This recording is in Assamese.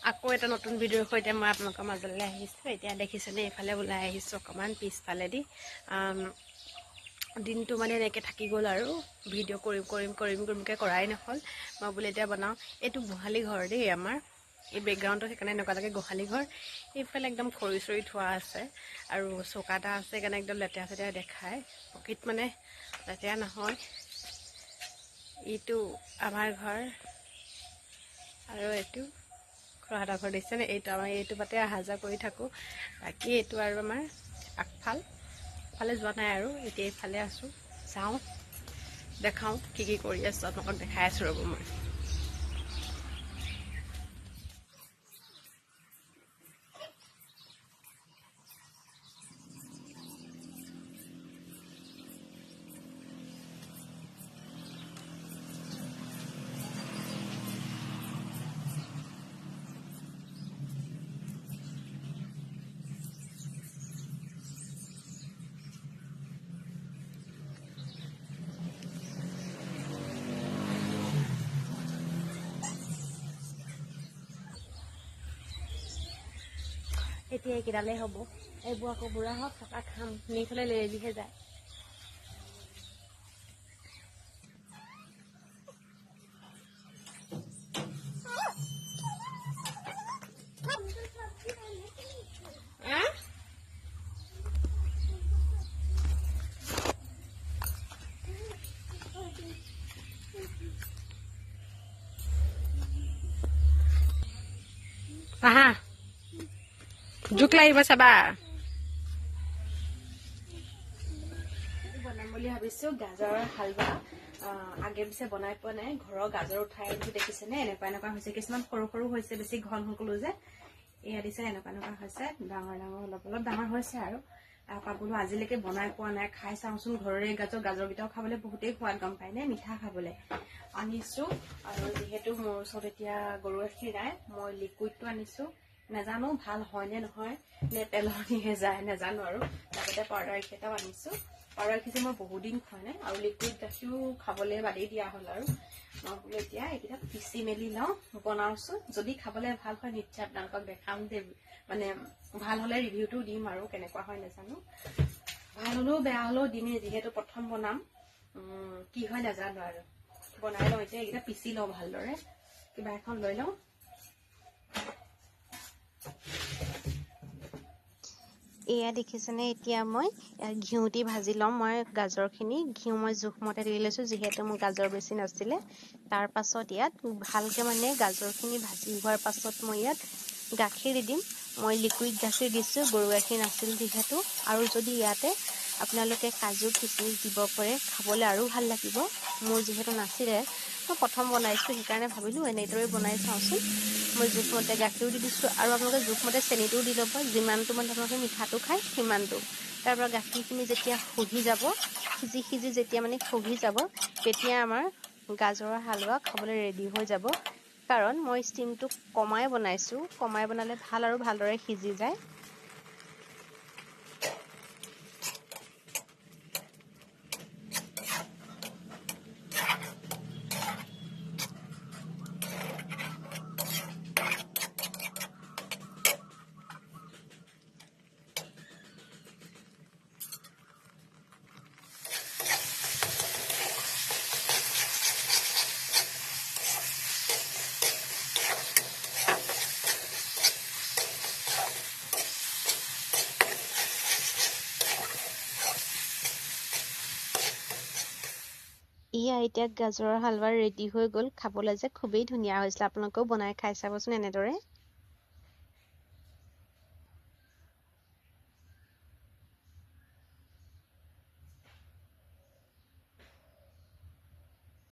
আকৌ এটা নতুন ভিডিঅ'ৰ সৈতে মই আপোনালোকৰ মাজলৈ আহিছোঁ। এতিয়া দেখিছেনে এইফালে ওলাই আহিছোঁ অকণমান পিছফালেদি। দিনটো মানে এনেকৈ থাকি গ'ল আৰু ভিডিঅ' কৰিমকৈ কৰাই নহ'ল। মই বোলে এতিয়া বনাওঁ। এইটো গোহালি ঘৰ দেই আমাৰ, এই বেকগ্ৰাউণ্ডটো সেইকাৰণে এনেকুৱা লাগে গোহালি ঘৰ। এইফালে একদম খৰি চৰি থোৱা আছে আৰু চৌকা এটা আছে, সেইকাৰণে একদম লেতেৰা চেতেৰা দেখায়। প্ৰকৃত মানে লেতেৰা নহয়। এইটো আমাৰ ঘৰ আৰু এইটো খুৰাহঁতৰ ঘৰ দেখিছেনে? এইটো আমাৰ এইটো বাটে অহা যোৱা কৰি থাকোঁ। বাকী এইটো আৰু আমাৰ আগফালে যোৱা নাই আৰু এতিয়া এইফালে আছোঁ। যাওঁ দেখাওঁ কি কৰি আছোঁ, আপোনালোকক দেখাই আছোঁ ৰ'ব মই। এতিয়া এইকেইডালেই হ'ব, এইবোৰ আকৌ বুঢ়া হওক থকা খাম, নি থ'লে লেৰেলিহে যায়। আহা জোক লাগিব চাবা। বনাম বুলি ভাবিছোঁ গাজৰৰ হালৱা। আগে পিছে বনাই পোৱা নাই। ঘৰৰ গাজৰ উঠাই আনিছোঁ, দেখিছেনে? এনেকুৱা হৈছে। কিছুমান সৰু সৰু হৈছে, বেছি ঘন সকলো যে এয়া দিছে এনেকুৱা হৈছে। ডাঙৰ অলপ ডাঙৰ হৈছে আৰু তাৰপৰা বোলো আজিলৈকে বনাই পোৱা নাই, খাই চাওঁচোন। ঘৰৰে গাজৰকেইটাও খাবলৈ বহুতেই সোৱাদ, গম পায়নে? মিঠা খাবলৈ আনিছোঁ। আৰু যিহেতু মোৰ ওচৰত এতিয়া গৰু গাখীৰ নাই, মই লিকুইডটো আনিছোঁ। নাজানো ভাল হয় নে নহয়, নে পেলনিহে যায় নাজানো আৰু। লগতে পাউডাৰ গাখীৰ এটাও আনিছোঁ। পাউডাৰ গাখীৰ মই বহুদিন খোৱা নাই আৰু লিকুইড গাখীৰো খাবলৈ বাদেই দিয়া হ'ল আৰু। মই বোলো এতিয়া এইকেইটা পিচি মেলি লওঁ, বনাওঁচোন। যদি খাবলৈ ভাল হয় নিশ্চয় আপোনালোকক দেখাম যে, মানে ভাল হ'লে ৰিভিউটো দিম আৰু কেনেকুৱা হয় নাজানো। ভাল হ'লেও বেয়া হ'লেও দিমেই, যিহেতু প্ৰথম বনাম। কি হয় নাজানো আৰু। বনাই লওঁ এতিয়া, এইকেইটা পিচি লওঁ ভালদৰে। কিবা এখন লৈ লওঁ। এয়া দেখিছেনে? এতিয়া মই ঘিউ দি ভাজি ল'ম। মই গাজৰখিনি ঘিউ মই জোখমতে দি লৈছোঁ, যিহেতু মোৰ গাজৰ বেছি নাছিলে। তাৰ পাছত ইয়াত ভালকৈ মানে গাজৰখিনি ভাজি হোৱাৰ পাছত মই ইয়াত গাখীৰ দি দিম। মই লিকুইড গাখীৰ দিছোঁ, গৰু গাখীৰ নাছিল যিহেতু। আৰু যদি ইয়াতে আপোনালোকে কাজু কিচমিচ দিব পাৰে, খাবলৈ আৰু ভাল লাগিব। মোৰ যিহেতু নাছিলে, মই প্ৰথম বনাইছোঁ, সেইকাৰণে ভাবিলোঁ এনেদৰে বনাই চাওঁচোন। মই জোখমতে গাখীৰো দি দিছোঁ আৰু আপোনালোকে জোখমতে চেনিটোও দি ল'ব, যিমানটো মানে আপোনালোকে মিঠাটো খায় সিমানটো। তাৰপৰা গাখীৰখিনি যেতিয়া শুহি যাব, সিজি যেতিয়া মানে শুহি যাব, তেতিয়া আমাৰ গাজৰৰ হালৱা খাবলৈ ৰেডি হৈ যাব। কাৰণ মই ষ্টিমটো কমাই বনাইছোঁ, কমাই বনালে ভাল আৰু ভালদৰে সিজি যায়। এতিয়া গাজৰৰ হালৱা ৰেডি হৈ গ'ল। খাবলৈ যে খুবেই ধুনীয়া হৈছিলে। আপোনালোকেও বনাই খাই চাবচোন এনেদৰে।